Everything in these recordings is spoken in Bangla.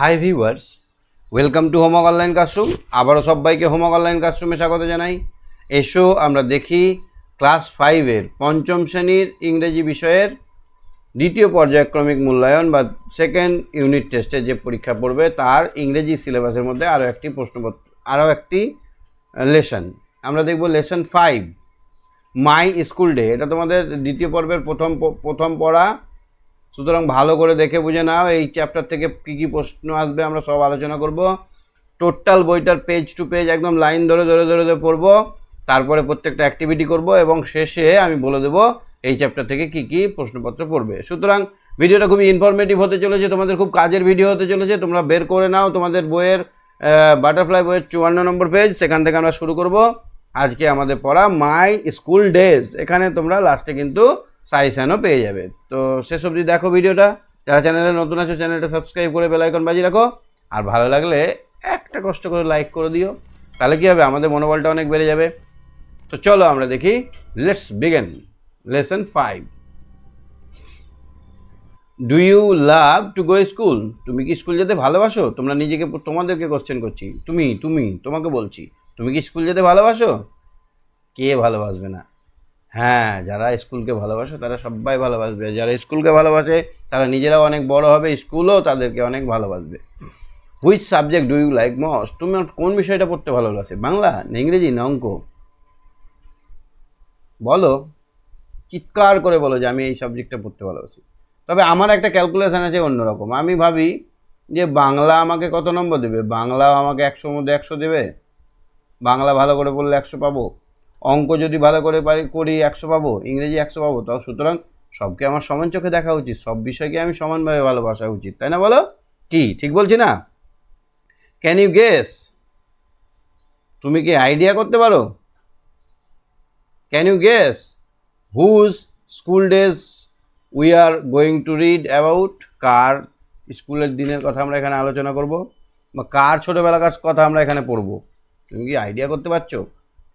Hi viewers, welcome to homework online classroom. আবারও সবাইকে হোমওয়ার্ক অনলাইন ক্লাসরুমে স্বাগত জানাই। এসো আমরা দেখি ক্লাস 5-এর পঞ্চম শ্রেণীর ইংরেজি বিষয়ের দ্বিতীয় পর্যায়ক্রমিক মূল্যায়ন বা সেকেন্ড ইউনিট টেস্টে যে পরীক্ষা পড়বে তার ইংরেজি সিলেবাসের মধ্যে আরও একটি প্রশ্নপত্র, আরও একটি লেসন। আমরা দেখব লেসন 5, মাই স্কুল ডে। এটা তোমাদের দ্বিতীয় পর্বের প্রথম পড়া, সুতরাং ভালো করে দেখে বুঝে নাও। এই চ্যাপ্টার থেকে কী কী প্রশ্ন আসবে আমরা সব আলোচনা করব। টোটাল বইটার পেজ টু পেজ একদম লাইন ধরে ধরে ধরে ধরে পড়বো, তারপরে প্রত্যেকটা অ্যাক্টিভিটি করব এবং শেষে আমি বলে দেবো এই চ্যাপ্টার থেকে কী কী প্রশ্নপত্র পড়বে। সুতরাং ভিডিওটা খুবই ইনফরমেটিভ হতে চলেছে, তোমাদের খুব কাজের ভিডিও হতে চলেছে। তোমরা বের করে নাও তোমাদের বইয়ের বাটারফ্লাই বইয়ের 54 নম্বর পেজ, সেখান থেকে আমরা শুরু করব আজকে আমাদের পড়া মাই স্কুল ডেজ। এখানে তোমরা লাস্টে কিন্তু সাজেশনও পেয়ে যাবে। তো শেষ অবধি দেখো ভিডিওটা। যারা চ্যানেলে নতুন আছো চ্যানেলটা সাবস্ক্রাইব করে বেল আইকন বাজিয়ে রাখো, আর ভালো লাগলে একটা কষ্ট করে লাইক করে দিও, তাহলে কী হবে, আমাদের মনোবলটা অনেক বেড়ে যাবে। তো চলো আমরা দেখি, let's begin lesson 5। Do you love to go school? তুমি কি স্কুল যেতে ভালোবাসো? তোমরা নিজেকে, তোমাদেরকে কোশ্চেন করছি, তোমাকে বলছি, তুমি কি স্কুল যেতে ভালোবাসো? কে ভালোবাসবে না? হ্যাঁ, যারা স্কুলকে ভালোবাসে তারা সবাই ভালোবাসবে। যারা স্কুলকে ভালোবাসে তারা নিজেরাও অনেক বড় হবে, স্কুলও তাদেরকে অনেক ভালোবাসবে। Which subject do you like most? তুমি কোন বিষয়টা পড়তে ভালোবাসে? বাংলা না ইংরেজি না অঙ্ক? বলো, চিৎকার করে বলো যে আমি এই সাবজেক্টটা পড়তে ভালোবাসি। তবে আমার একটা ক্যালকুলেশান আছে অন্যরকম। আমি ভাবি যে বাংলা আমাকে কত নম্বর দেবে? বাংলাও আমাকে 100-র মধ্যে 100 দেবে। বাংলা ভালো করে বললে 100 পাবো, অঙ্ক যদি ভালো করে করি 100 পাবো, ইংরেজি 100 পাবো। তাও সুতরাং সবকে আমার সমান চোখে দেখা উচিত, সব বিষয়কে আমি সমানভাবে ভালোবাসা উচিত, তাই না? বলো, কি ঠিক বলছি না? Can you guess? তুমি কি আইডিয়া করতে পারো? Can you guess whose school days we are going to read about? কার স্কুলের দিনের কথা আমরা এখানে আলোচনা করব, বা কার ছোটোবেলাকার কথা আমরা এখানে পড়বো? তুমি কি আইডিয়া করতে পারছো?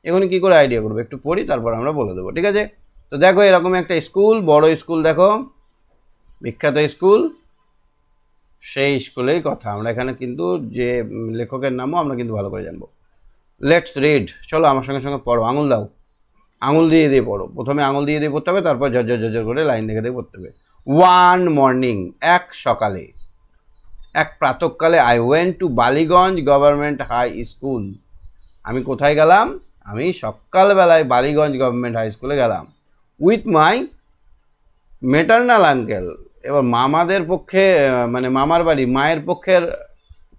এখনই কী করে আইডিয়া করবো? একটু পড়ি, তারপর আমরা বলে দেবো, ঠিক আছে? তো দেখো, এরকম একটা স্কুল, বড় স্কুল, দেখো বিখ্যাত স্কুল, সেই স্কুলের কথা আমরা এখানে কিন্তু, যে লেখকের নামও আমরা কিন্তু ভালো করে জানবো। লেটস রিড, চলো আমার সঙ্গে সঙ্গে পড়ো। আঙুল দাও, আঙুল দিয়ে দিয়ে পড়ো। প্রথমে আঙুল দিয়ে দিয়ে পড়তে হবে, তারপর ঝরঝর করে লাইন দেখে দেখে পড়তে হবে। ওয়ান মর্নিং, এক সকালে, এক প্রাতঃকালে, I went to Ballygunge government high School. আমি কোথায় গেলাম? আমি সকালবেলায় বালিগঞ্জ গভর্নমেন্ট হাই স্কুলে গেলাম। With my maternal uncle. এবার মামাদের পক্ষে, মানে মামার বাড়ি, মায়ের পক্ষের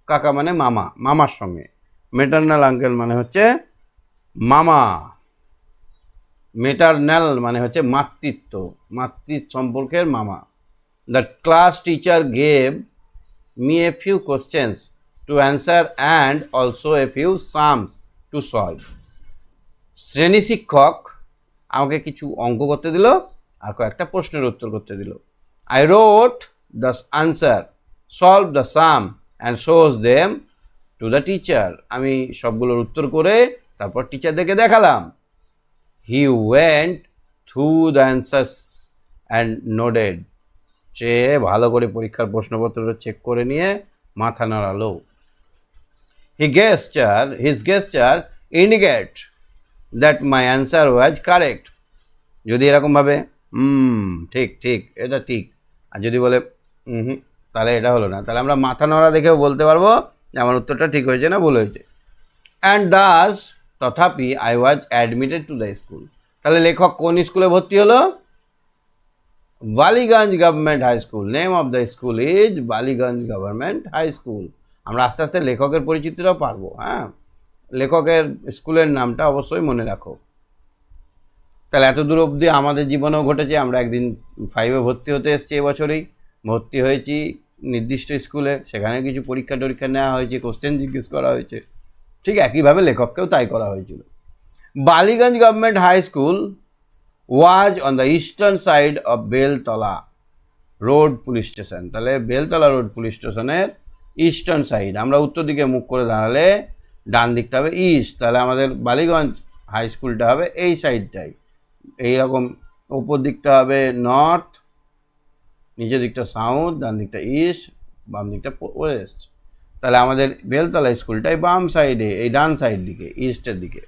কাকা মানে মামা, মামার সঙ্গে। মেটার্নাল আঙ্কেল মানে হচ্ছে মামা, মেটার্নাল মানে হচ্ছে মাতৃত্ব, সম্পর্কের মামা। The class teacher gave me a few questions to answer and also a few sums to solve. শ্রেণী শিক্ষক আমাকে কিছু অঙ্ক করতে দিল আর কয়েকটা প্রশ্নের উত্তর করতে দিল। I wrote the answer, solve the sum and shows them to the teacher. আমি সবগুলোর উত্তর করে তারপর টিচারদেরকে দেখালাম। He went through the answers and nodded. সে ভালো করে পরীক্ষার প্রশ্নপত্রটা চেক করে নিয়ে মাথা নাড়ালো। His gesture indicate that my answer was correct. যদি এরকমভাবে ঠিক ঠিক, এটা ঠিক, আর যদি বলে তাহলে এটা হলো না, তাহলে আমরা মাথা নড়া দেখেও বলতে পারবো যে আমার উত্তরটা ঠিক হয়েছে না ভুল হয়েছে। অ্যান্ড দাস, তথাপি, I was admitted to the school. তাহলে লেখক কোন স্কুলে ভর্তি হলো? Ballygunge government high school. Name of the school is Ballygunge government high school. আমরা আস্তে আস্তে লেখকের পরিচিতিটাও পারবো। হ্যাঁ, লেখকের স্কুলের নামটা অবশ্যই মনে রাখো। তাহলে এত দূর অবধি আমাদের জীবনেও ঘটেছে। আমরা একদিন 5-এ ভর্তি হতে এসেছি, এবছরেই ভর্তি হয়েছি নির্দিষ্ট স্কুলে, সেখানে কিছু পরীক্ষা টরীক্ষা নেওয়া হয়েছে, কোশ্চেন জিজ্ঞেস করা হয়েছে, ঠিক একইভাবে লেখককেও তাই করা হয়েছিল। Ballygunge government high school was on the eastern side of Beltala road police station. তাহলে বেলতলা রোড পুলিশ স্টেশনের ইস্টার্ন সাইড, আমরা উত্তর দিকে মুখ করে দাঁড়ালে ডান দিকটা হবে ইস্ট, তাহলে আমাদের বালিগঞ্জ হাই স্কুলটা হবে এই সাইডটাই। এইরকম উপর দিকটা হবে নর্থ, নিচের দিকটা সাউথ, ডান দিকটা ইস্ট, বাম দিকটা ওয়েস্ট। তাহলে আমাদের বেলতলা স্কুলটাই বাম সাইডে, এই ডান সাইড দিকে, ইস্টের দিকে।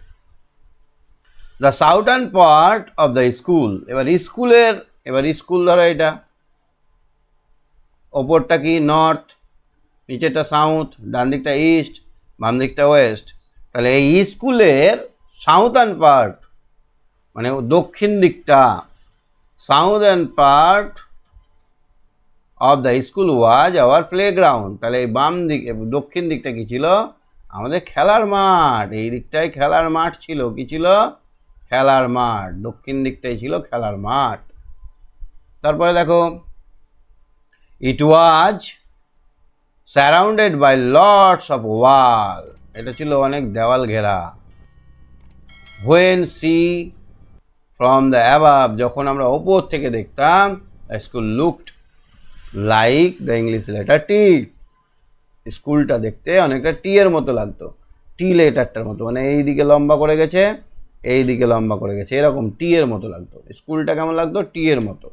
The southern part of the school, এবার স্কুল ধরো, এটা ওপরটা কি নর্থ, নিচেরটা সাউথ, ডান দিকটা ইস্ট, বাম দিকটা ওয়েস্ট। তাহলে এই স্কুলের সাউথার্ন পার্ট মানে দক্ষিণ দিকটা, southern part of the school was our playground. তাহলে এই বাম দিকে দক্ষিণ দিকটা কি ছিল, আমাদের খেলার মাঠ। এই দিকটায় খেলার মাঠ ছিল, কি ছিল, খেলার মাঠ। দক্ষিণ দিকটাই ছিল খেলার মাঠ। তারপরে দেখো, it was surrounded by lots of wall, এটা ছিল অনেক দেওয়াল ঘেরা। When see from the above, যখন আমরা ওপর থেকে দেখতাম, school looked like the English letter T, স্কুলটা দেখতে অনেকটা টি এর মতো লাগতো, টি লেটারটার মতো, মানে এই দিকে লম্বা করে গেছে, এই দিকে লম্বা করে গেছে, এরকম টি এর মতো লাগতো। স্কুলটা কেমন লাগতো, টি এর মতো।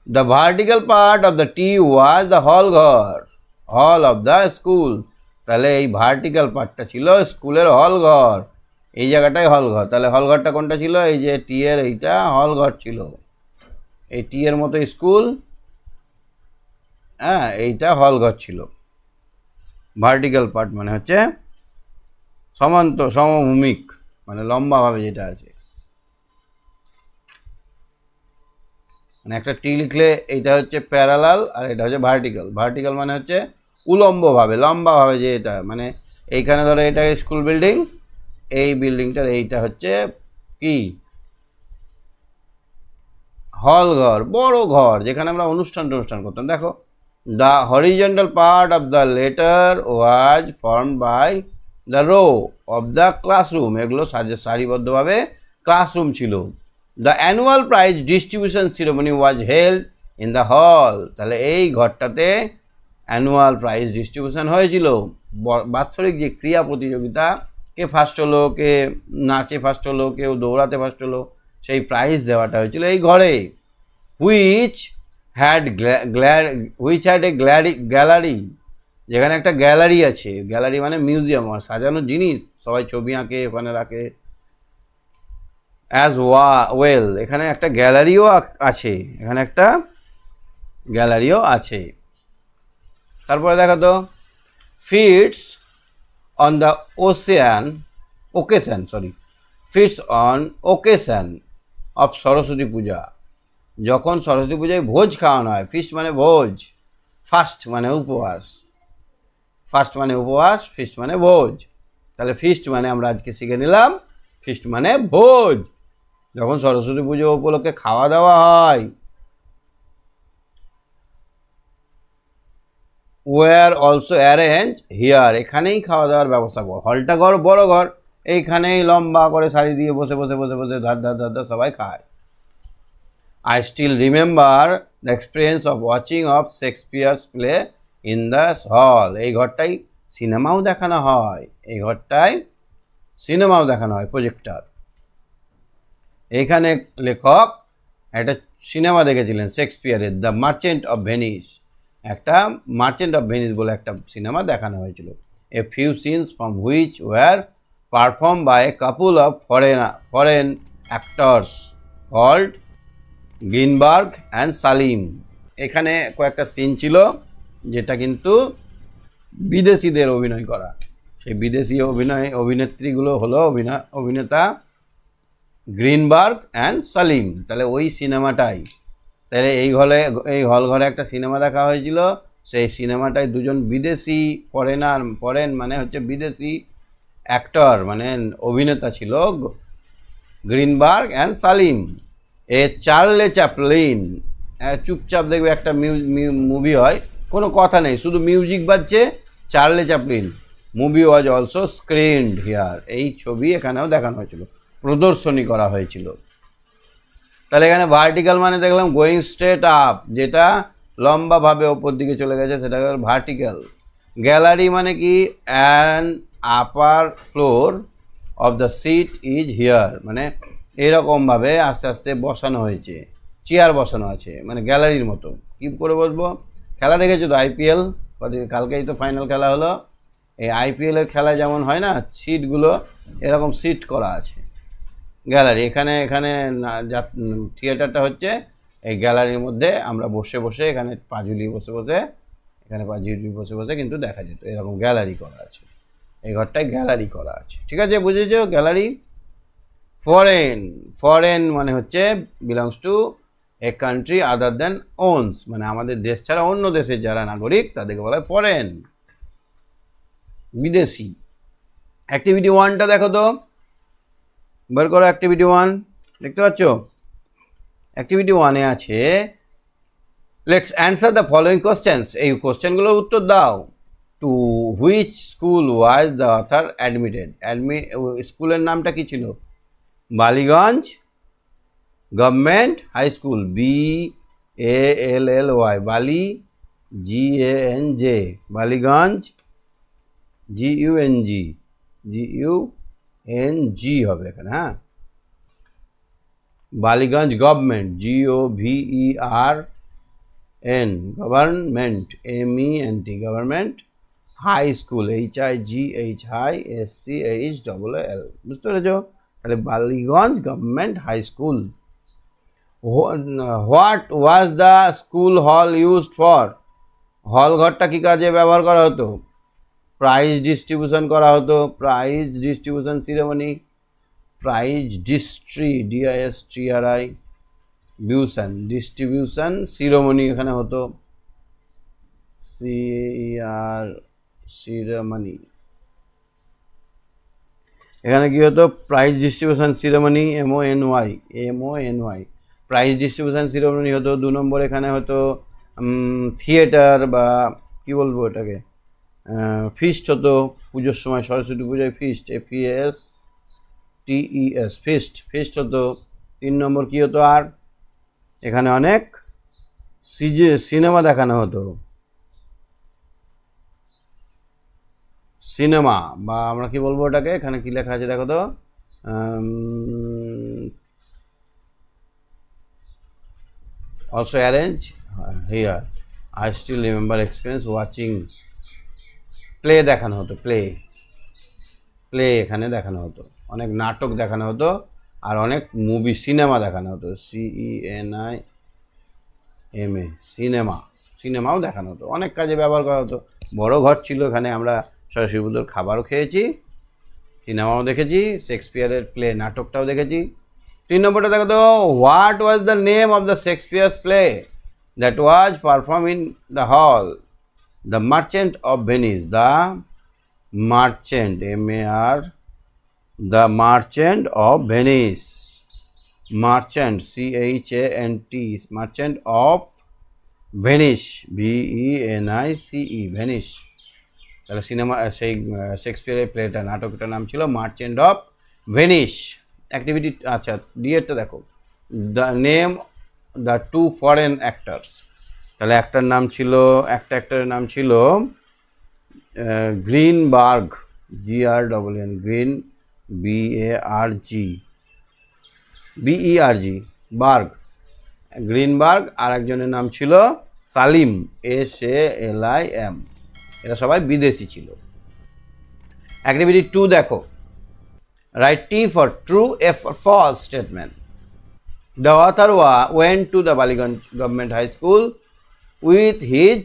The vertical part of the T was the hall ঘর, হল অফ দ্য স্কুল। তাহলে এই ভার্টিক্যাল পার্টটা ছিল স্কুলের হল ঘর, এই জায়গাটাই হল ঘর। তাহলে হল ঘরটা কোনটা ছিল, এই যে টি এর এইটা হল ঘর ছিল, এই টি এর মতো স্কুল, হ্যাঁ, এইটা হল ঘর ছিল। ভার্টিক্যাল পার্ট মানে হচ্ছে সমভূমিক, মানে লম্বাভাবে যেটা আছে। মানে একটা টি লিখলে এইটা হচ্ছে প্যারালাল আর এটা হচ্ছে ভার্টিক্যাল। ভার্টিক্যাল মানে হচ্ছে উলম্বভাবে, লম্বাভাবে, যে এটা মানে এইখানে ধরো এটা স্কুল বিল্ডিং, এই বিল্ডিংটার এইটা হচ্ছে কি, হল ঘর, বড় ঘর, যেখানে আমরা অনুষ্ঠান করতাম। দেখো, the horizontal part of the letter was form by the row of the classroom, এগুলো সারিবদ্ধভাবে ক্লাসরুম ছিল। The annual prize distribution ceremony was held in the hall, তাহলে এই ঘরটাতে অ্যানুয়াল প্রাইজ ডিস্ট্রিবিউশন হয়েছিল, বাৎসরিক যে ক্রীড়া প্রতিযোগিতা, কে ফার্স্ট হলো, কে নাচে ফার্স্ট হলো, কেউ দৌড়াতে ফার্স্ট হলো, সেই প্রাইজ দেওয়াটা হয়েছিল এই ঘরে। হুইচ হ্যাড এ গ্যালারি, যেখানে একটা গ্যালারি আছে, গ্যালারি মানে মিউজিয়াম, আর সাজানো জিনিস, সবাই ছবি আঁকে ওখানে রাখে। অ্যাজ ওয়েল, এখানে একটা গ্যালারিও আছে, এখানে একটা গ্যালারিও আছে। তারপরে দেখো তো, fits on the fits on occasion of Saraswati Puja, যখন সরস্বতী পূজায় ভোজ খাওয়ানো হয়, ফিস্ট মানে ভোজ, ফাস্ট মানে উপবাস, ফিস্ট মানে ভোজ। তাহলে ফিস্ট মানে আমরা আজকে শিখে নিলাম, ফিস্ট মানে ভোজ, যখন সরস্বতী পুজো উপলক্ষে খাওয়া দাওয়া হয়। ওয়ার অলসো অ্যারেঞ্জ হিয়ার, এখানেই খাওয়া দাওয়ার ব্যবস্থা করো, হলটা ঘর, বড় ঘর, এইখানেই লম্বা করে সারি দিয়ে বসে ধার সবাই খায়। I still remember the experience of watching of Shakespeare's play in the hall, এই ঘরটাই সিনেমাও দেখানো হয়, প্রজেক্টর। এখানে লেখক একটা সিনেমা দেখেছিলেন শেক্সপিয়ারের, দ্য মার্চেন্ট অফ ভেনিস, একটা মার্চেন্ট অফ ভেনিস বলে একটা সিনেমা দেখানো হয়েছিল। A few scenes from which were perform by a couple of foreign actors called Greenberg and Salim, এখানে কয়েকটা সিন ছিল যেটা কিন্তু বিদেশিদের অভিনয় করা, সেই বিদেশি অভিনেত্রীগুলো হলো অভিনেতা গ্রিনবার্গ অ্যান্ড সালিম। তাহলে ওই সিনেমাটাই, তাহলে এই হল ঘরে একটা সিনেমা দেখা হয়েছিল, সেই সিনেমাটায় দুজন বিদেশি ফরেন মানে হচ্ছে বিদেশি অ্যাক্টর মানে অভিনেতা ছিল, গ্রিনবার্গ অ্যান্ড সালিম। চার্লে চ্যাপলিন, চুপচাপ দেখবে একটা মুভি হয়, কোনো কথা নেই, শুধু মিউজিক বাজছে, Charlie Chaplin movie was also screened here, এই ছবি এখানেও দেখানো হয়েছিল, প্রদর্শনী করা হয়েছিল। তাহলে এখানে ভার্টিক্যাল মানে দেখলাম গোয়িং স্ট্রেট আপ, যেটা লম্বাভাবে ওপর দিকে চলে গেছে, সেটা ভার্টিক্যাল। গ্যালারি মানে কি, an upper floor of the seat is here, মানে এরকমভাবে আস্তে আস্তে বসানো হয়েছে, চেয়ার বসানো আছে, মানে গ্যালারির মতো। কী করে বসবো, খেলা দেখেছো তো আইপিএল, কালকেই তো ফাইনাল খেলা হলো। এই আইপিএলের খেলা যেমন হয় না, সিটগুলো এরকম সিট করা আছে, গ্যালারি। এখানে এখানে থিয়েটারটা হচ্ছে এই গ্যালারির মধ্যে, আমরা বসে বসে এখানে পাঁজুলি বসে বসে, এখানে পাঁজুলি বসে বসে কিন্তু দেখা যেত, এরকম গ্যালারি করা আছে, এই ঘরটায় গ্যালারি করা আছে। ঠিক আছে, বুঝেছো? গ্যালারি। ফরেন, ফরেন মানে হচ্ছে belongs to a country other than one's, মানে আমাদের দেশ ছাড়া অন্য দেশের যারা নাগরিক তাদেরকে বলা হয় ফরেন, বিদেশি। অ্যাক্টিভিটি 1টা দেখো তো, বের করো অ্যাক্টিভিটি 1, দেখতে পাচ্ছ? অ্যাক্টিভিটি 1-এ আছে let's answer the following questions, এই কোশ্চেনগুলোর উত্তর দাও। To which school was the author admitted, স্কুলের নামটা কি ছিল? Ballygunge government high school, BALLY, Bally, GANJ, Ballygunge, GUNG হবে এখানে, হ্যাঁ। Ballygunge government, GOVERN, government, MENT, government high school, HIGHSCHALL, বুঝতে পেরেছ? তাহলে Ballygunge government high school. What was the school hall used for, hall ঘরটা কী কাজে ব্যবহার করা হতো? প্রাইজ ডিস্ট্রিবিউশন করা হতো, prize distribution ceremony, prize DISTRI বিউশন, ডিস্ট্রিবিউশন সিরেমনি এখানে হতো, সিরেমনি, এখানে কি হতো? Prize distribution ceremony, MONY, prize distribution ceremony হতো। 2 নম্বর এখানে হতো থিয়েটার বা কি বলবো এটাকে, ফিস্ট হতো পুজোর সময়, সরস্বতী পুজোয় ফিস্ট, FESTES, ফিস্ট হতো। 3 নম্বর কি হতো? আর এখানে অনেক সিনেমা দেখানো হতো, সিনেমা বা আমরা কি বলবো ওটাকে, এখানে কি লেখা আছে দেখো তো, also arrange here, I still remember experience watching, play দেখানো হতো, প্লে এখানে দেখানো হতো, অনেক নাটক দেখানো হতো, আর অনেক মুভি সিনেমা দেখানো হতো, CENIMA, সিনেমাও দেখানো হতো, অনেক কাজে ব্যবহার করা হতো। বড় ঘর ছিল এখানে, আমরা সরস্বতী পুজোর খাবারও খেয়েছি, সিনেমাও দেখেছি, শেক্সপিয়ারের প্লে নাটকটাও দেখেছি। 3 নম্বরটা দেখো তো, what was the name of the Shakespeare's play that was perform in the হল? The merchant of Venice, the merchant, MAR, the merchant of Venice, merchant, CHANT, merchant of Venice, VENICE, Venice. তাহলে সিনেমা, সেই শেক্সপিয়ারের প্লেটা, নাটকটার নাম ছিল মার্চেন্ট অফ ভেনিস। অ্যাক্টিভিটি, আচ্ছা ডিএরটা দেখো, the name the 2 foreign actors, তাহলে একটা অ্যাক্টরের নাম ছিল Greenberg, GRNN, green, BERG, berg, Greenberg. আর একজনের নাম ছিল সালিম, SALIM, এরা সবাই বিদেশি ছিল। অ্যাক্টিভিটি 2 দেখো, right T for true, F for false statement. The author went to the Baliganj Government High School with his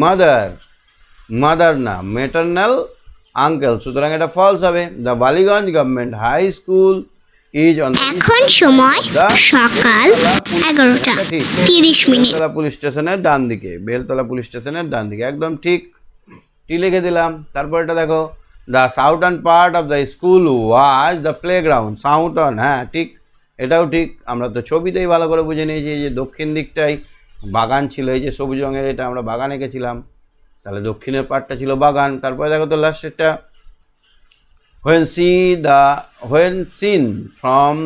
mother না, maternal uncle, সুতরাং এটা ফলস হবে। The Baliganj Government High School is on the এখন সময় সকাল 11:30 বেলতলা পুলিশ স্টেশনের ডান দিকে, বেলতলা পুলিশ স্টেশনের ডান দিকে, একদম ঠিক। টি লিখে দিলাম। তারপর এটা দেখো, the southern part of the school was the playground, southern, হ্যাঁ ঠিক, এটাও ঠিক। আমরা তো ছবিতেই ভালো করে বুঝে নিয়েছি যে দক্ষিণ দিকটাই বাগান ছিল, এই যে সবুজ রঙের, এটা আমরা বাগান এঁকেছিলাম, তাহলে দক্ষিণের পার্টটা ছিল বাগান। তারপরে দেখো তো লাস্টেরটা, when seen from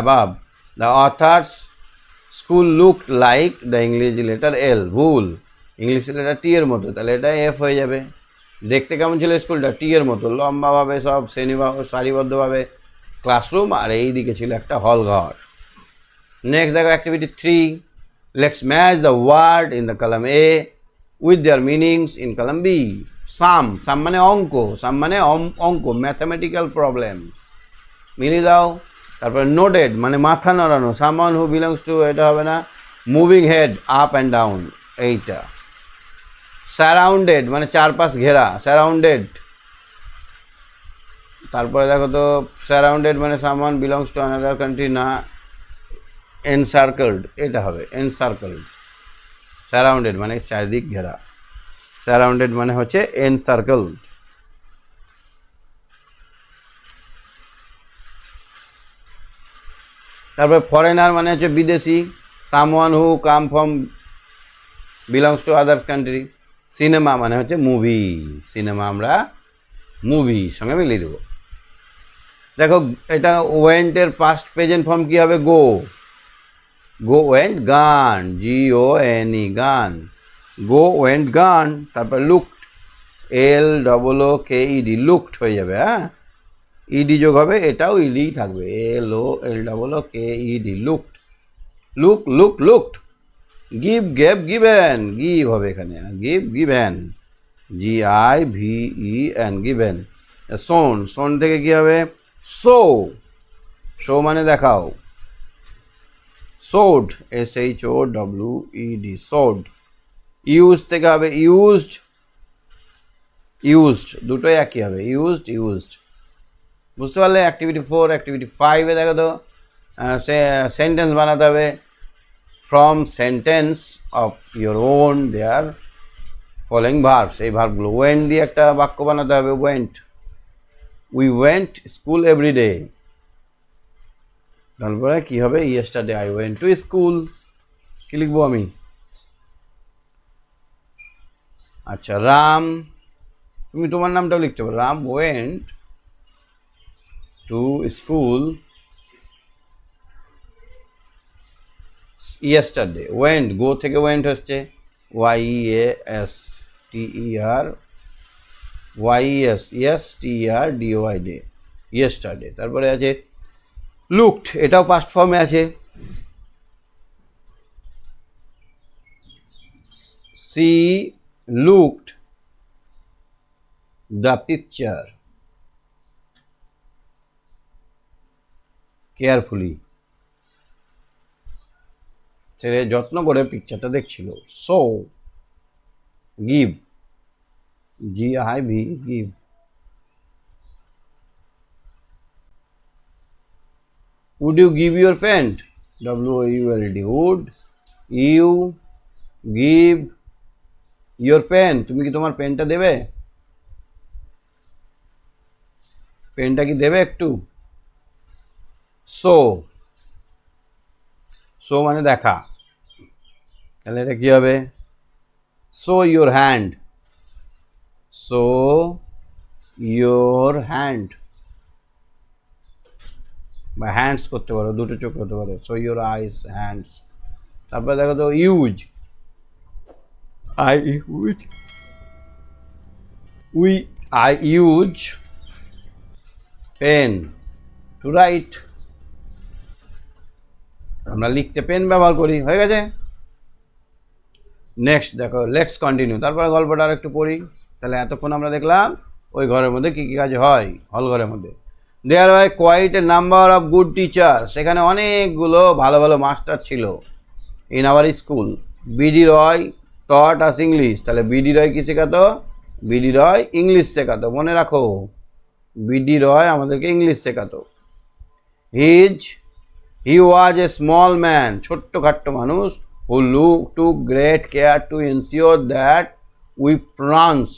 above the author's school looked like the English letter L, ভুল, ইংলিশ লেটার T এর মতো, তাহলে এটা F হয়ে যাবে। দেখতে কেমন ছিল স্কুলটা? T এর মতো, লম্বাভাবে সব সারিবদ্ধভাবে ক্লাসরুম, আর এই দিকে ছিল একটা হল ঘর। নেক্সট দেখো activity 3, let's match the word in the column A with their meanings in column B. Sum মানে অঙ্ক, অঙ্ক, ম্যাথামেটিক্যাল প্রবলেমস, মিলিয়ে দাও। তারপরে নোটেড মানে মাথা নড়ানো, সামওয়ান হু বিলংস টু, এটা হবে না, moving head up and down, এইটা। সারাউন্ডেড মানে চারপাশ ঘেরা, সারাউন্ডেড। তারপরে দেখো তো, সারাউন্ডেড মানে someone belongs to another country, না এনসার্কেলড, এটা হবে এনসার্কেলড। সারাউন্ডেড মানে চারদিক ঘেরা, সারাউন্ডেড মানে হচ্ছে এনসার্কেলড। তারপরে ফরেনার মানে হচ্ছে বিদেশি, someone who come from belongs to others country. Cinema মানে হচ্ছে মুভি, সিনেমা আমরা মুভি সঙ্গে মিলিয়ে দেবো। দেখো এটা ওয়েন্টের পাস্ট প্রেজেন্ট ফর্ম কী হবে? গো, গো ওয়েন্ট গান, GONE গান, গো ওয়েন্ট গান। তারপর লুকড, LOOKED, লুকড হয়ে যাবে, হ্যাঁ, ইডি যোগ হবে, এটাও ইডি থাকবে, LOOKED, looked, looked. Give, gave, given, give হবে এখানে, গিভ, গিভেন, GIVEN, গিভেন। শোন থেকে কী হবে? শো মানে দেখাও, শোড, SHOWED, শোড। ইউজ থেকে হবে ইউজড, দুটোই একই হবে, ইউজড। বুঝতে পারলে? অ্যাক্টিভিটি 4, অ্যাক্টিভিটি 5-এ দেখো তো, সেন্টেন্স বানাতে হবে। From sentence of your own their following verbs, এই ভার্বগুলো। ওয়েন্ট দিয়ে একটা বাক্য বানাতে হবে, went, we went school everyday. তারপরে কী হবে? Yesterday I went to school. কী লিখবো আমি? আচ্ছা, রাম, তুমি তোমার নামটাও লিখতে পারো, Ram went to school yesterday. Went, go থেকে ওয়েন্ট হচ্ছে, YESTERDOY, ইয়েস্টারডে। তারপরে আছে লুকড, এটাও পাস্ট ফর্মে আছে, she looked the picture carefully, সে যত্ন করে পিকচারটা দেখছিল। So give, GIV, give. Would you give your pen? WOULD, would you give your pen? তুমি কি তোমার পেনটা দেবে? পেনটা কি দেবে একটু? সো মানে দেখা, তাহলে এটা কি হবে? Show your hand, show your hand, বা হ্যান্ডস করতে পারো, দুটো চোখ করতে পারো, শো ইয়োর আইস, হ্যান্ডস। তারপরে দেখো তো, use, I use pen to write, আমরা লিখতে পেন ব্যবহার করি। হয়ে গেছে। নেক্সট দেখো, লেটস কন্টিনিউ। তারপরে গল্পটা আর একটু পড়ি। তাহলে এতক্ষণ আমরা দেখলাম ওই ঘরের মধ্যে কী কী কাজ হয়, হল ঘরের মধ্যে। There were quite a number of good teacher, সেখানে অনেকগুলো ভালো ভালো মাস্টার ছিল। In our school, B D Roy taught us English, তাহলে বিডি রয় কী শেখাতো? বিডি রয় ইংলিশ শেখাতো, মনে রাখো, বিডি রয় আমাদেরকে ইংলিশ শেখাতো। He was a small man, ছোট্টখাট্ট মানুষ, who took great care to ensure that we pronounce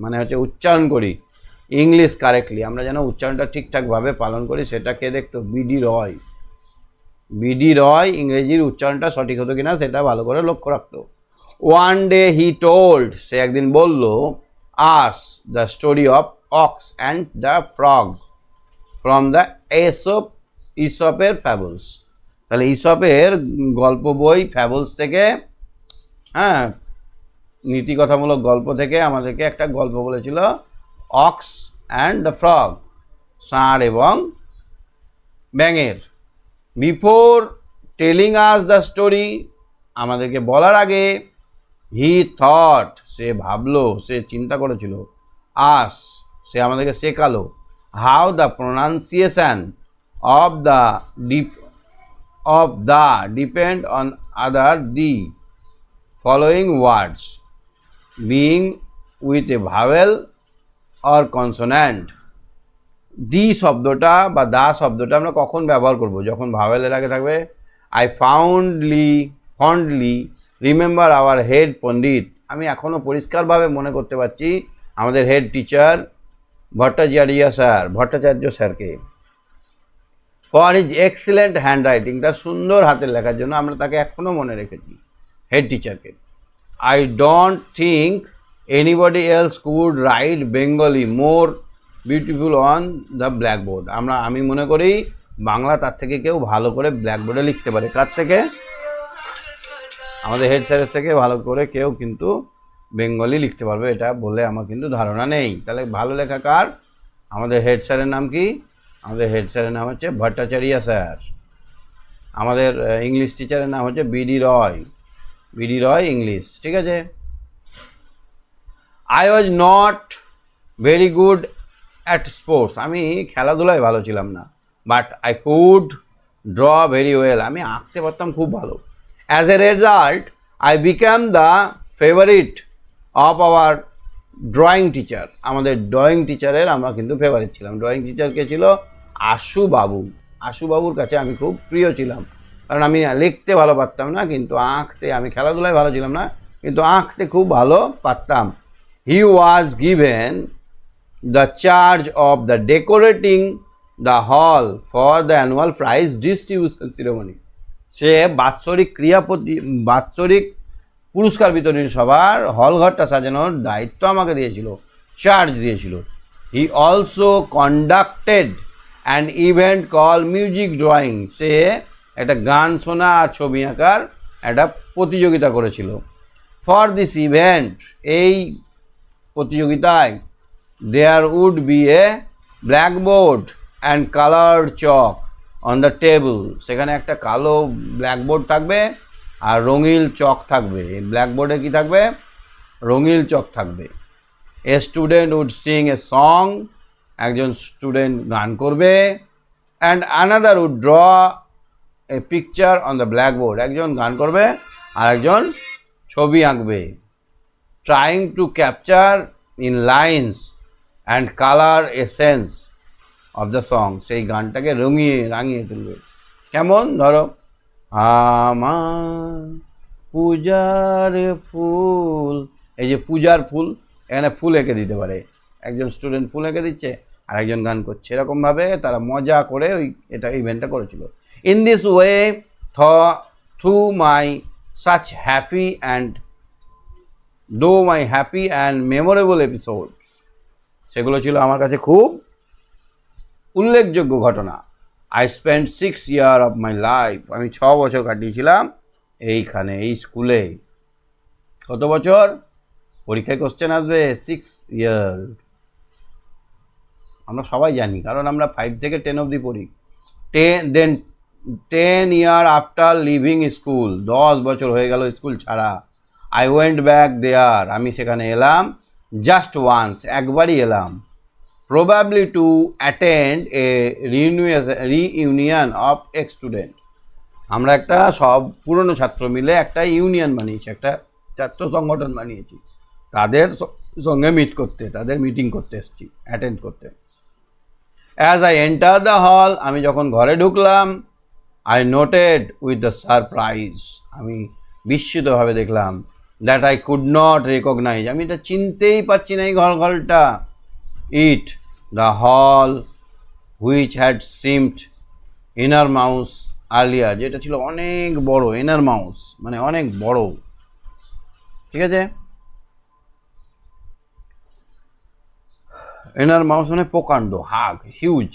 মানে হচ্ছে উচ্চারণ করি, ইংলিশ কারেক্টলি, আমরা যেন উচ্চারণটা ঠিকঠাকভাবে পালন করি, সেটা কে দেখতো? বিডি রয়। বিডি রয় ইংরেজির উচ্চারণটা সঠিক হতো কিনা সেটা ভালো করে লক্ষ্য রাখতো। ওয়ান ডে হি টোল্ড, সে একদিন বলল, us the story of ox and the frog from the ইসপের ফ্যাবলস। তাহলে ইসপের গল্প বই ফ্যাবলস থেকে, হ্যাঁ, নীতিকথামূলক গল্প থেকে আমাদেরকে একটা গল্প বলেছিল, অক্স অ্যান্ড দ্য ফ্রগ, ষাঁড় এবং ব্যাঙের। Before telling us the story, আমাদেরকে বলার আগে, হি থট, সে ভাবলো, সে চিন্তা করেছিল। আস, সে আমাদেরকে শেখালো। How the pronunciation of the depend on other the following words being with a vowel or consonant. The শব্দটা বা দা শব্দটা আমরা কখন ব্যবহার করব? যখন ভাওয়েলের আগে থাকবে। আই ফন্ডলি রিমেম্বার আওয়ার হেড পণ্ডিত। আমি এখনও পরিষ্কারভাবে মনে করতে পারছি আমাদের হেড টিচার ভট্টাচার্য স্যারকে। For his excellent hand writing, তার সুন্দর হাতের লেখার জন্য আমরা তাকে এখনও মনে রেখেছি, হেড টিচারকে। I don't think anybody else could right Bengali more beautiful on the blackboard. আমি মনে করি বাংলা তার থেকে কেউ ভালো করে ব্ল্যাকবোর্ডে লিখতে পারে। কার থেকে? আমাদের হেড স্যারের থেকে ভালো করে কেউ কিন্তু বেঙ্গলি লিখতে পারবে, এটা বলে আমার কিন্তু ধারণা নেই। তাহলে ভালো লেখা কার? আমাদের হেড স্যারের নাম কি? আমাদের হেড স্যারের নাম হচ্ছে ভট্টাচার্য স্যার। আমাদের ইংলিশ টিচারের নাম হচ্ছে বিডি রয় ইংলিশ। ঠিক আছে। I was not very good at sports, আমি খেলাধুলায় ভালো ছিলাম না। But I could draw very well, আমি আঁকতে পারতাম খুব ভালো। As a result I become the favourite of our drawing teacher. আমাদের ড্রয়িং টিচারের আমরা কিন্তু ফেভারিট ছিলাম। ড্রয়িং টিচার কে ছিল? আশুবাবুর কাছে আমি খুব প্রিয় ছিলাম, কারণ আমি লিখতে ভালো পারতাম না, কিন্তু আঁকতে, আমি খেলাধুলায় ভালো ছিলাম না, কিন্তু আঁকতে খুব ভালো পারতাম। He was given the charge of the decorating the hall for the annual prize distribution ceremony. সে বাৎসরিক পুরস্কার বিতরণী সভার হলঘরটা সাজানোর দায়িত্ব আমাকে দিয়েছিল, চার্জ দিয়েছিল। He also conducted an event call music drawing, সে একটা গান শোনা আর ছবি আঁকার একটা প্রতিযোগিতা করেছিল। ফর দিস ইভেন্ট, এই প্রতিযোগিতায় there would be a blackboard and coloured chalk on the table, সেখানে একটা কালো ব্ল্যাকবোর্ড থাকবে আর রঙিল চক থাকবে। এই ব্ল্যাকবোর্ডে কী থাকবে? রঙিল চক থাকবে। A student would sing a song, একজন স্টুডেন্ট গান করবে। And another would draw a picture on the blackboard, একজন গান করবে আর একজন ছবি আঁকবে। Trying to capture in lines and colour essence of the song, সেই গানটাকে রাঙিয়ে তুলবে। কেমন? ধরো, আমার পূজার ফুল, এই যে পূজার ফুল, এখানে ফুল এঁকে দিতে পারে। একজন স্টুডেন্ট ফুল এঁকে দিচ্ছে আর একজন গান করছে। এরকমভাবে তারা মজা করে ইভেন্টটা করেছিল। In this way through my such happy and memorable episode, সেগুলো ছিল আমার কাছে খুব উল্লেখযোগ্য ঘটনা। I spend 6 years of my life, আমি 6 বছর কাটিয়েছিলাম এইখানে, এই স্কুলে। কত বছর? পরীক্ষায় কোশ্চেন আসবে 6 years। আমরা সবাই জানি, কারণ আমরা 5 থেকে 10 অবধি পড়ি। 10 years আফটার লিভিং স্কুল, 10 বছর হয়ে গেল স্কুল ছাড়া। আই ওয়েন্ট ব্যাক দেয়ার, আমি সেখানে এলাম জাস্ট ওয়ান্স, একবারই এলাম। Probably to attend a reunion of ex student, আমরা একটা সব পুরনো ছাত্র মিলে একটা ইউনিয়ন বানিয়েছি, একটা ছাত্র সংগঠন বানিয়েছি, তাদের সঙ্গে তাদের মিটিং করতে এসেছি, অ্যাটেন্ড করতে। As I enter the hall, আমি যখন ঘরে ঢুকলাম, I noted with the surprise, আমি বিস্মিতভাবে দেখলাম, that I could not recognise, আমি এটা চিনতেই পারছি না এই হলটা। It the hall which had seemed enormous earlier, যেটা ছিল অনেক বড়, ইনার মাউস মানে অনেক বড়। ঠিক আছে, ইনার মাউস মানে প্রকাণ্ড, huge.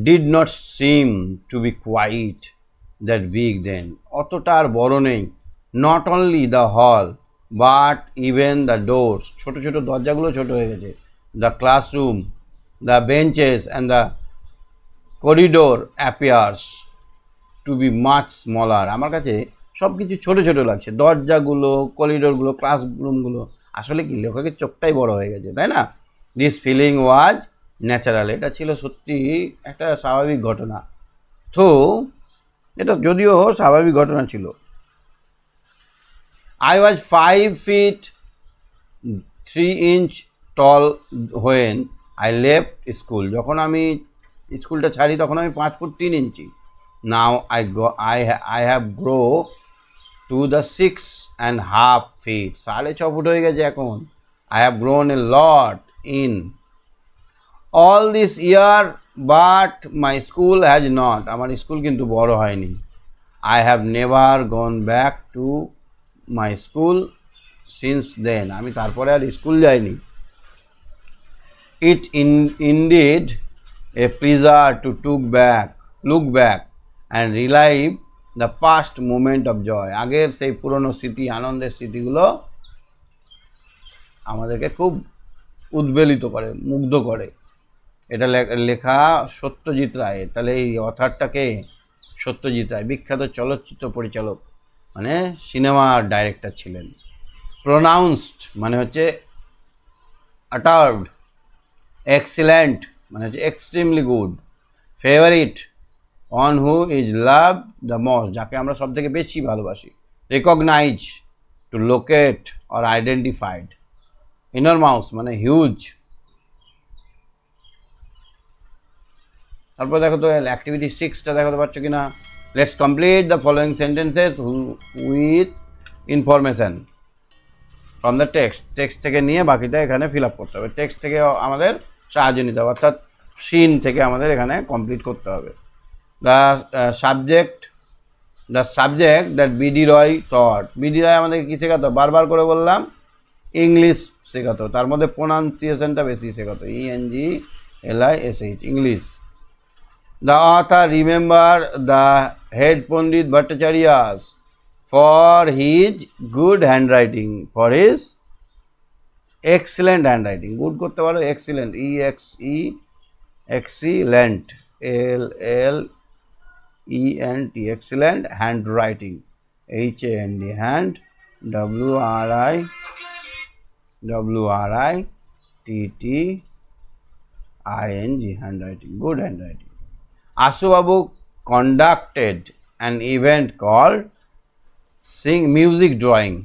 Did not seem to be quite that big then, অতটা আর বড় নেই। Not only the hall but even the doors, ছোটো ছোটো দরজাগুলো ছোটো হয়ে গেছে। The classroom, the benches and the corridor appears to be much smaller, আমার কাছে সব কিছু ছোটো ছোটো লাগছে, দরজাগুলো, করিডোরগুলো, ক্লাসরুমগুলো। আসলে কি লেখকের চোখটাই বড় হয়ে গেছে, তাই না? দিস ফিলিং ওয়াজ ন্যাচারাল, এটা ছিল সত্যি একটা স্বাভাবিক ঘটনা। তো এটা যদিও স্বাভাবিক ঘটনা ছিল। I was 5 feet 3 inch tall when I left school. যখন আমি স্কুলটা ছাড়ি তখন আমি 5 foot 3 inch. Now I have grow to the 6.5 feet. 6.5 foot হয়ে গেছে এখন। I have grown a lot in all this year, but my school has not. আমার স্কুল কিন্তু বড় হয়নি। I have never gone back to my school since then. আমি তারপরে আর স্কুল যাইনি। It indeed a pleasure to look back and relive the past moment of joy. আগের সেই পুরনো স্মৃতি, আনন্দের স্মৃতিগুলো আমাদেরকে খুব উদ্বেলিত করে, মুগ্ধ করে। এটা লেখা সত্যজিৎ রায়। তাহলে এই অথারটাকে সত্যজিৎ রায়, বিখ্যাত চলচ্চিত্র পরিচালক, মানে সিনেমার ডাইরেক্টর ছিলেন। প্রোনাউন্সড মানে হচ্ছে আটার্ড, এক্সিলেন্ট মানে হচ্ছে extremely good, favourite on who is love the most, যাকে আমরা সব থেকে বেশি ভালোবাসি। Recognise to locate or identified. Enormous মানে হিউজ। তারপর দেখো তো অ্যাক্টিভিটি 6টা দেখাতে পারছো কি না। Let's complete the following sentences with information from the text থেকে নিয়ে বাকিটা এখানে ফিল আপ করতে হবে। টেক্সট থেকে আমাদের সাহায্য নিতে হবে, অর্থাৎ সিন থেকে আমাদের এখানে কমপ্লিট করতে হবে। The subject that BD Roy thought. BD Roy আমাদেরকে কী শেখাতো? বারবার করে বললাম, ইংলিশ শেখাতো। তার মধ্যে প্রোনাউন্সিয়েশনটা বেশি শেখাতো, ENGLISH, English. The author remember the head Pandit Bhattacharya's for his good handwriting, for his excellent handwriting. Good করতে পারো excellent, excellent, LLENT, excellent handwriting, HAND, hand, WRITTING, handwriting, good handwriting. Asu Babu conducted an event called music drawing,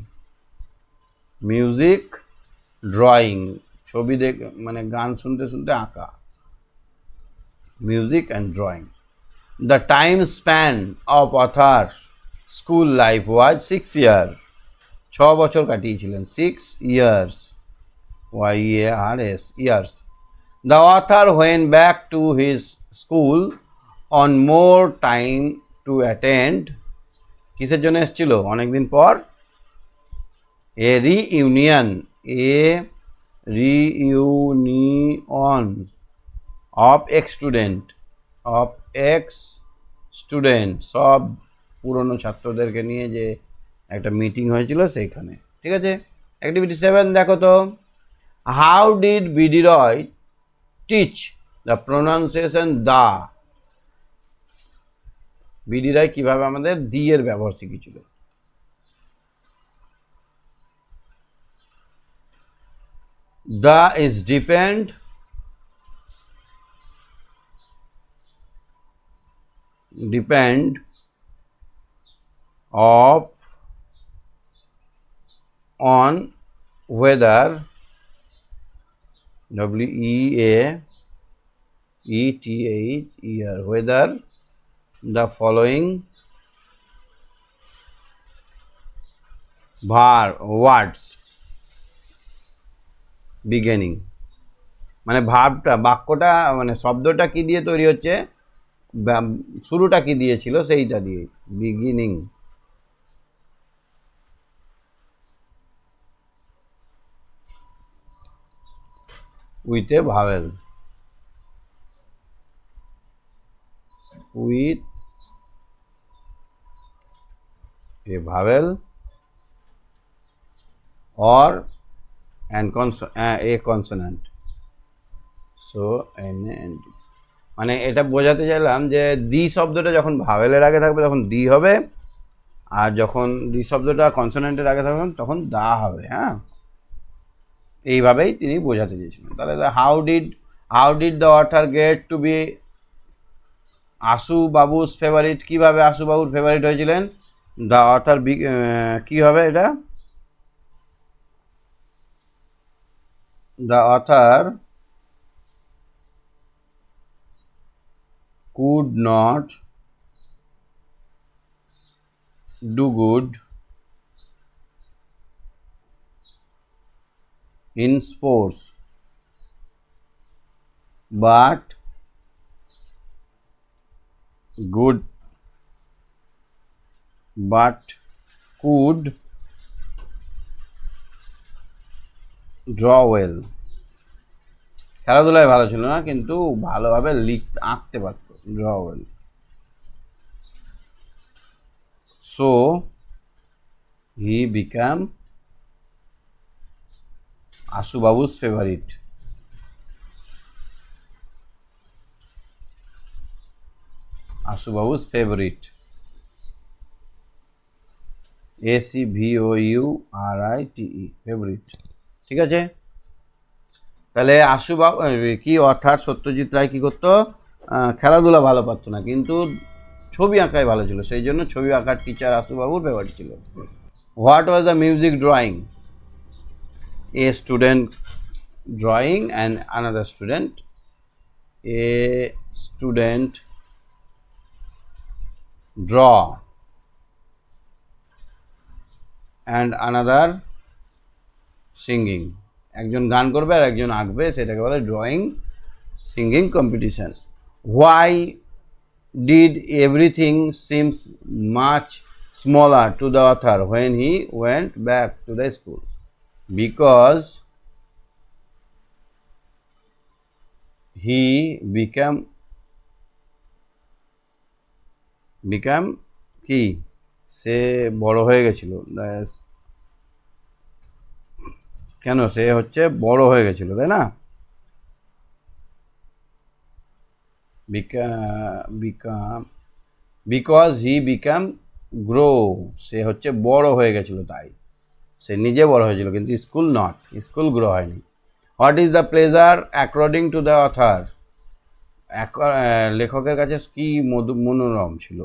ছবি দেখে মানে গান শুনতে শুনতে আঁকা, music and drawing. The time span of other school life was 6 years, 6 বছর কাটিয়েছিলেন, 6 years, YEARS, years. The author went back to his school on more time to attend, কিসের জন্য এসেছিল অনেকদিন পর? এ রিইউনিয়ন অফ এক্স স্টুডেন্ট, সব পুরনো ছাত্রদেরকে নিয়ে যে একটা মিটিং হয়েছিল সেইখানে। ঠিক আছে। অ্যাক্টিভিটি 7 দেখো তো। How did BD Roy teach the pronunciation the? BD Roy কীভাবে আমাদের দি এর ব্যবহার শিখিয়েছিল? The is depend of on whether, WEAETHER, whether the following words beginning, মানে ভাবটা, বাক্যটা মানে শব্দটা কি দিয়ে তৈরি হচ্ছে, শুরুটা কি দিয়েছিল সেইটা দিয়ে, beginning. With a vowel, with a vowel or a consonant, so NAND, মানে এটা বোঝাতে চাইলাম যে দি শব্দটা যখন ভাওয়েলের আগে থাকবে তখন দি হবে, আর যখন দি শব্দটা কনসোনেন্টের আগে থাকবেন তখন দা হবে। হ্যাঁ, এইভাবেই তিনি বোঝাতে চেয়েছিলেন। তাহলে how did the author get to be Ashu Babu's favourite? কীভাবে আশু বাবুর ফেভারিট হয়েছিলেন? দ্য অথার কী হবে এটা? The author could not do good in sports but could draw well। খেলাধুলায় ভালো ছিল না, কিন্তু ভালোভাবে আঁকতে পারতো, draw well. So he become আশু বাবুস ফেভারিট। আশু বাবুস ফেভারিট, ACVOURITE, ফেভারিট। ঠিক আছে, তাহলে আশু বাবু কি অর্থাৎ সত্যজিৎ রায় কী করতো? খেলাধুলা ভালো পারতো না, কিন্তু ছবি আঁকায় ভালো ছিল, সেই জন্য ছবি আঁকার টিচার আশু বাবুর ফেভারিট ছিল। What was the music drawing? A student drawing and another student, a student draw and another singing. একজন গান করবে আর একজন আঁকবে, সেটাকে বলে drawing singing competition. Why did everything seems much smaller to the author when he went back to the school? Because he became কি, সে বড় হয়ে গেছিল। কেন? সে হচ্ছে বড় হয়ে গেছিল, তাই না? বিকজ হি বিকাম গ্রো, সে হচ্ছে বড় হয়ে গেছিল, তাই সে নিজে বড় হয়েছিল, কিন্তু স্কুল গ্রো হয়নি। What is the pleasure according to the author? লেখকের কাছে কি মনোরম ছিল?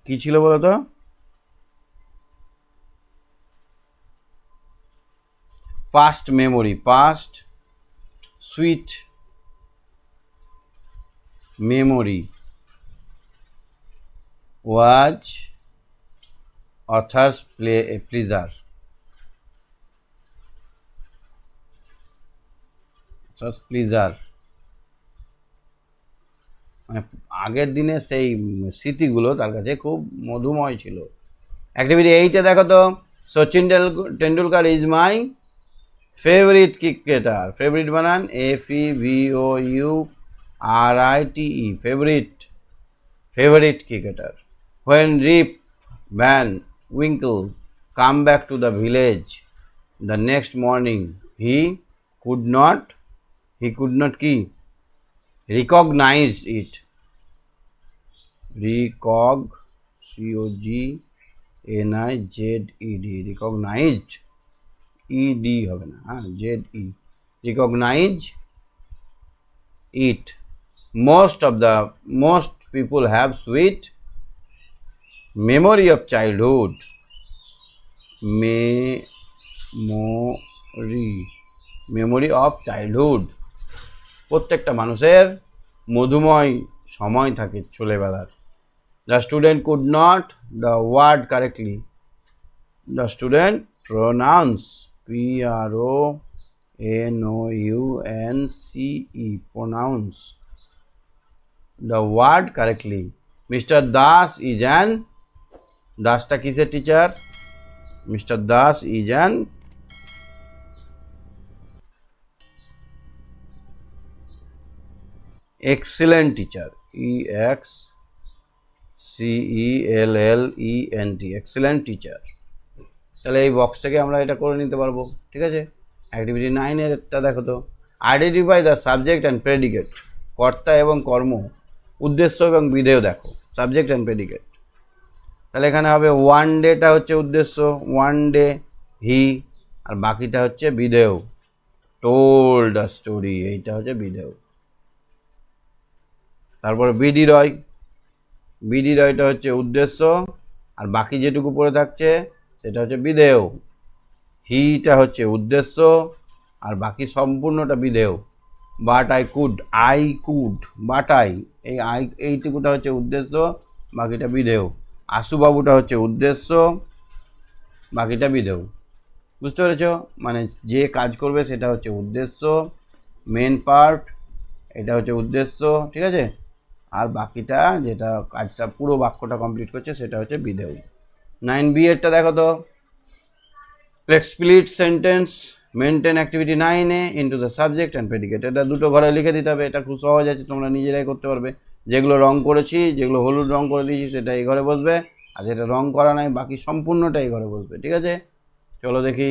কি ছিল বলো তো? Past sweet memory was author's pleasure. মানে আগের দিনে সেই স্মৃতিগুলো তার কাছে খুব মধুময় ছিল। অ্যাক্টিভিটি 8-এ দেখো তো, Sachin Tendulkar is my favourite cricketer. Favourite বানান FEVOURITE, favourite cricketer. When Rip Van Winkle come back to the village the next morning, he could not কি? recognize it. recognized, ED হবে না, হ্যাঁ, ZE, recognize it. Most people have sweet memory of childhood. memory of childhood, প্রত্যেকটা মানুষের মধুময় সময় থাকে ছোটবেলার। The student could not the word correctly. The student pronounce PRONOUNCE, pronounce the word correctly. Mr. Das is an, দাসটা কিসের teacher? Mr. Das is an excellent teacher, EXCELLENT, excellent teacher। তাহলে এই বক্স থেকে আমরা এটা করে নিতে পারবো। ঠিক আছে, অ্যাক্টিভিটি 9-এরটা দেখো তো, identify the subject and predicate. কর্তা এবং কর্ম, উদ্দেশ্য এবং বিধেয় দেখো। Subject and predicate. তাহলে এখানে হবে ওয়ান ডেটা হচ্ছে উদ্দেশ্য, ওয়ান ডে হি, আর বাকিটা হচ্ছে বিধেয়, টোল্ড আ স্টোরি, এইটা হচ্ছে বিধেয়। তারপরে বিডি রয়, বিডি রয়টা হচ্ছে উদ্দেশ্য, আর বাকি যেটুকু পড়ে থাকছে সেটা হচ্ছে বিধেয়। হিটা হচ্ছে উদ্দেশ্য, আর বাকি সম্পূর্ণটা বিধেয়। But I could, I could, but I, এইটুকুটা হচ্ছে উদ্দেশ্য, বাকিটা বিধেয়। আশুবাবুটা হচ্ছে উদ্দেশ্য, বাকিটা বিধেয়। বুঝতে পেরেছ? মানে যে কাজ করবে সেটা হচ্ছে উদ্দেশ্য, মেন পার্ট, এটা হচ্ছে উদ্দেশ্য, ঠিক আছে? আর বাকিটা যেটা কাজটা পুরো বাক্যটা কমপ্লিট করছে সেটা হচ্ছে বিধেয়। 9b এরটা দেখো তো, let's split sentence maintain activity 9A into the subject and predicate. এটা দুটো ঘরে লিখে দিতে হবে, এটা খুব সহজ আছে, তোমরা নিজেরাই করতে পারবে। যেগুলো রং করেছি, যেগুলো হলুদ রং করে দিয়েছি সেটা এই ঘরে বসবে, আর যেটা রং করা নাই বাকি সম্পূর্ণটা এই ঘরে বসবে, ঠিক আছে? চলো দেখি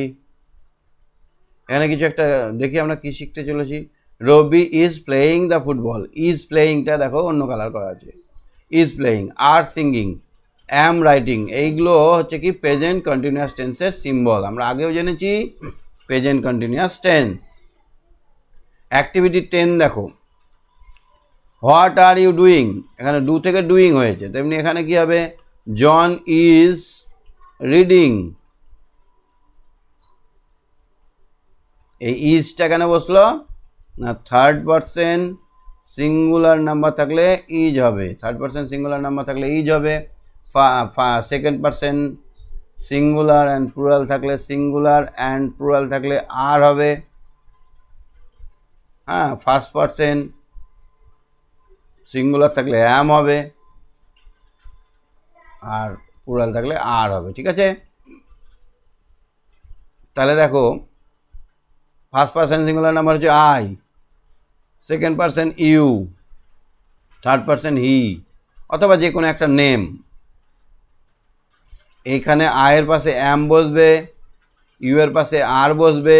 এখানে কিছু একটা দেখি আমরা কি শিখতে চলেছি। Rabi is playing the football, is প্লেয়িংটা দেখো অন্য কালার করা আছে, ইজ প্লেয়িং, আর সিঙ্গিং, অ্যাম রাইটিং, এইগুলো হচ্ছে কি প্রেজেন্ট কন্টিনিউয়াস টেন্সের সিম্বল, আমরা আগেও জেনেছি প্রেজেন্ট কন্টিনিউয়াস টেন্স। অ্যাক্টিভিটি 10 দেখো, হোয়াট আর ইউ ডুইং, এখানে ডু থেকে ডুইং হয়েছে, তেমনি এখানে কি হবে, জন ইজ রিডিং। এই ইজটা কেন বসলো না, থার্ড পারসন সিঙ্গুলার নাম্বার থাকলে ইজ হবে, থার্ড পারসন সিঙ্গুলার নাম্বার থাকলে ইজ হবে, second person singular and plural থাকলে সিঙ্গুলার অ্যান্ড প্লুরাল থাকলে আর হবে, হ্যাঁ, ফার্স্ট পারসন সিঙ্গুলার থাকলে অ্যাম হবে, আর প্লুরাল থাকলে আর হবে, ঠিক আছে? তাহলে দেখো ফার্স্ট পারসন সিঙ্গুলার নাম্বার হচ্ছে I, second person you, third person he, অথবা যে কোনো একটা নেম। এইখানে আয়ের পাশে অ্যাম বসবে, ইউ এর পাশে আর বসবে,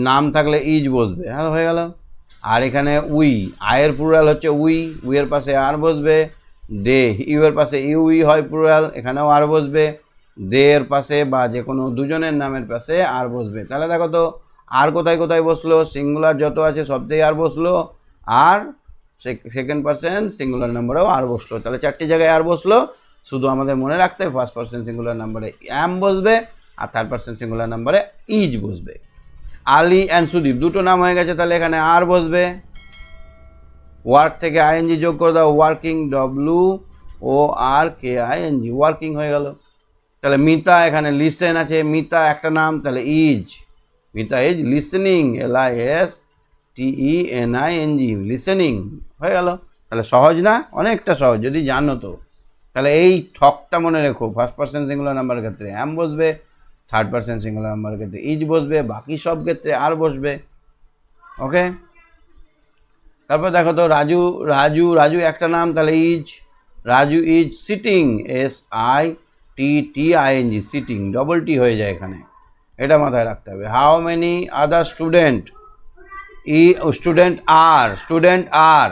নাম থাকলে ইজ বসবে, হ্যাঁ হয়ে গেল। আর এখানে উই, আয়ের প্লুরাল হচ্ছে উই, উইয়ের পাশে আর বসবে, দে, ইউ এর পাশে ইউই হয় প্লুরাল, এখানেও আর বসবে, দে এর পাশে বা যে কোনো দুজনের নামের পাশে আর বসবে। তাহলে দেখো তো আর কোথায় কোথায় বসলো, সিঙ্গুলার যত আছে সবতেই আর বসলো, আর সেকেন্ড পারসন সিঙ্গুলার নাম্বারেও আর বসলো, তাহলে 4টি জায়গায় আর বসলো। শুধু আমাদের মনে রাখতে হবে ফার্স্ট পারসন সিঙ্গুলার নাম্বারে অ্যাম বসবে, আর থার্ড পারসন সিঙ্গুলার নাম্বারে ইজ বসবে। আলী অ্যান্ড সুদীপ দুটো নাম হয়ে গেছে, তাহলে এখানে আর বসবে। ওয়ার্ক থেকে আইএনজি যোগ করে দাও, ওয়ার্কিং, WORKING, ওয়ার্কিং হয়ে গেল। তাহলে মিতা, এখানে লিসেন আছে, মিতা একটা নাম, তাহলে is, Mita is listening, LISTENING, listening হয়ে গেল। তাহলে সহজ না, অনেকটা সহজ যদি জানো তো। তাহলে এই ঠকটা মনে রেখো, ফার্স্ট পারসন সিঙ্গুলার নাম্বারের ক্ষেত্রে অ্যাম বসবে, থার্ড পারসন সিঙ্গুলার নাম্বারের ক্ষেত্রে ইজ বসবে, বাকি সব ক্ষেত্রে আর বসবে, ওকে? তারপর দেখো তো রাজু, রাজু, রাজু একটা নাম, তাহলে is, Raju is sitting, SITTING, sitting, double T হয়ে যায় এখানে, এটা মাথায় রাখতে হবে। How many other student, student are, student are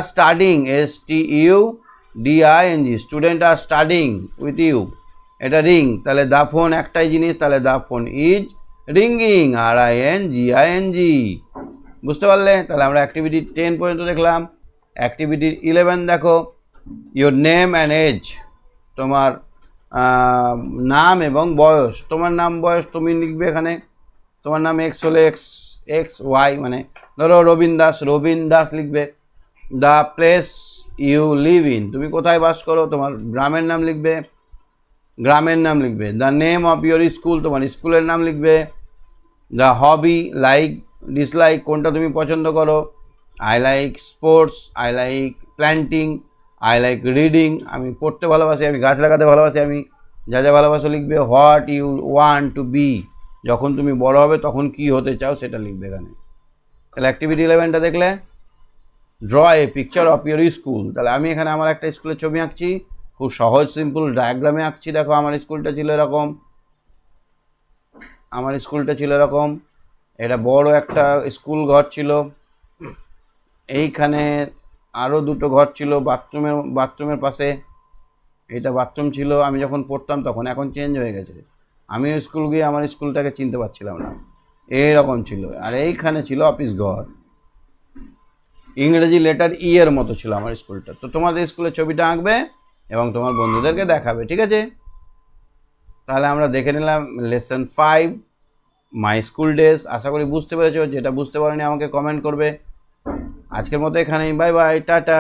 studying, STUDING, student are studying with you, এটা রিং, তাহলে দা ফোন একটাই জিনিস, তাহলে the phone is ringing, RINGING। বুঝতে পারলে? তাহলে আমরা অ্যাক্টিভিটি 10 পর্যন্ত দেখলাম। অ্যাক্টিভিটি 11 দেখো, ইয়োর নেম অ্যান্ড এজ, তোমার নাম এবং বয়স, তোমার নাম বয়স তুমি লিখবে এখানে, তোমার নাম এক্স হলে XY, মানে ধরো রবীন দাস লিখবে। The place you live in, তুমি কোথায় বাস করো, তোমার গ্রামের নাম লিখবে, the name of your school, তোমার স্কুলের নাম লিখবে। দ্য হবি, লাইক ডিসলাইক, কোনটা তুমি পছন্দ করো, I like sports, I like planting, I like reading, আমি পড়তে ভালোবাসি, আমি গাছ লাগাতে ভালোবাসি, আমি যা যা ভালোবাসো লিখবে। What you want to be, যখন তুমি বড় হবে তখন কি হতে চাও সেটা লিখবে এখানে। তাহলে অ্যাক্টিভিটি 11টা দেখলে, draw a picture of your school, তাহলে আমি এখানে আমার একটা স্কুলের ছবি আঁকছি, খুব সহজ সিম্পল ডায়াগ্রামে আঁকছি। দেখো আমার স্কুলটা ছিল এরকম, এটা বড় একটা স্কুল ঘর ছিল, এইখানে আরও দুটো ঘর ছিল, বাথরুমের পাশে। এটা বাথরুম ছিল আমি যখন পড়তাম তখন, এখন চেঞ্জ হয়ে গেছে। আমিও স্কুল গিয়ে আমার স্কুলটাকে চিনতে পারছিলাম না, এইরকম ছিল। আর এইখানে ছিল অফিস ঘর, ইংরেজি লেটার ই এর মতো ছিল আমার স্কুলটা। তো তোমাদের স্কুলের ছবিটা আঁকবে এবং তোমার বন্ধুদেরকে দেখাবে, ঠিক আছে? তাহলে আমরা দেখে নিলাম লেসন 5 মাই স্কুল ডেজ। আশা করি বুঝতে পেরেছো। যেটা বুঝতে পারোনি আমাকে কমেন্ট করবে। আজকের মতো এখানেই, বাই বাই, টাটা।